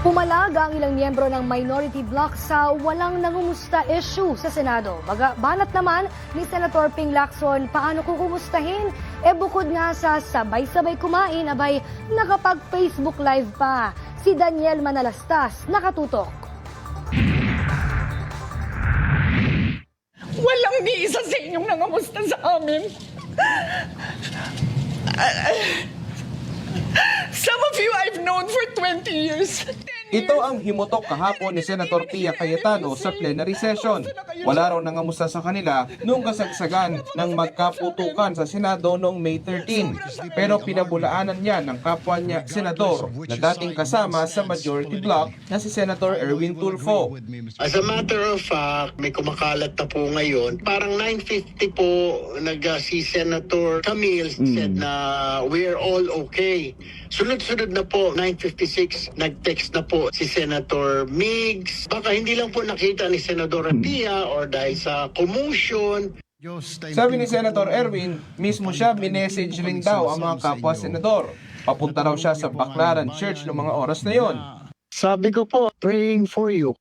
Pumalag ang ilang miyembro ng minority bloc sa walang nangumusta issue sa Senado. Banat naman ni Senator Ping Lacson paano kukumustahin? Bukod nga sa sabay-sabay kumain, abay nakapag-Facebook Live pa. Si Daniel Manalastas, nakatutok. Walang ni isa sa inyong nangamusta sa amin. Some of you I've known for 20 years. Ito ang himutok kahapon ni Senator Pia Cayetano sa plenary session. Wala raw nangamusta sa kanila noong kasagsagan ng magkaputukan sa Senado noong May 13. Pero pinabulaanan niya ng kapwa niya senador na dating kasama sa majority bloc na si Senator Erwin Tulfo. As a matter of fact, may kumakalat na po ngayon. Parang 9:50 po si Senator Camille said na we're all okay. Sunod-sunod na po, 9:56, nag-text na po si Senator Migs. Baka hindi lang po nakita ni Senador Pia or dahil sa commotion. Sabi ni Senator Erwin, mismo siya minessage rin daw ang mga kapwa senador. Papunta raw siya sa Baclaran Church noong mga oras na yon. Sabi ko po, praying for you.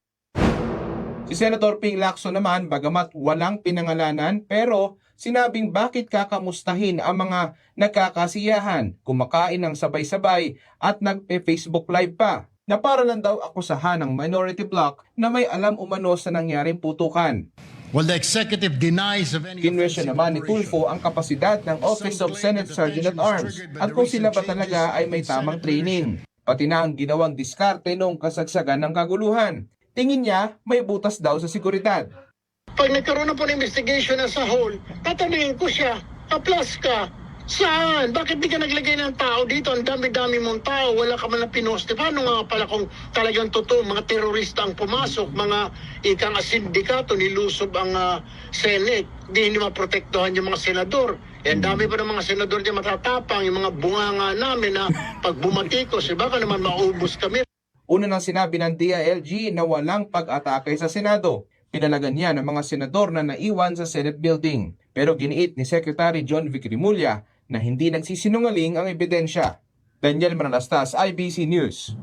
Si Senator Ping Lacson naman, bagamat walang pinangalanan, pero sinabing bakit kakamustahin ang mga nagkakasiyahan, kumakain ng sabay-sabay at nagpe-Facebook Live pa, na para lang daw akusahan ng minority bloc na may alam umano sa nangyaring putukan. Well, the executive denies of any Kinwestiyon naman ni Tulfo ang kapasidad ng Office of Senate Sergeant at Arms at kung sila ba talaga ay may tamang training, pati na ang ginawang diskarte noong kasagsagan ng kaguluhan. Tingin niya may butas daw sa seguridad. Pag nagkaroon na po ng investigation na sa hall, tatanungin ko siya, aplas ka, saan? Bakit di ka naglagay ng tao dito? Ang dami-dami mong tao, wala ka man na pinosti. Paano nga pala kung talagang totoo, mga terorista ang pumasok, mga ikang sindikato, nilusob ang Senate, di maprotektuhan yung mga senador. Ang dami pa ng mga senador di matatapang, yung mga bunganga namin na pag bumatikos, baka naman maubos kami. Una nang sinabi ng DILG na walang pag-atake sa Senado. Pinalagan niya ng mga senador na naiwan sa Senate building. Pero giniit ni Secretary John Vic Rimulya na hindi nagsisinungaling ang ebidensya. Daniel Manalastas, IBC News.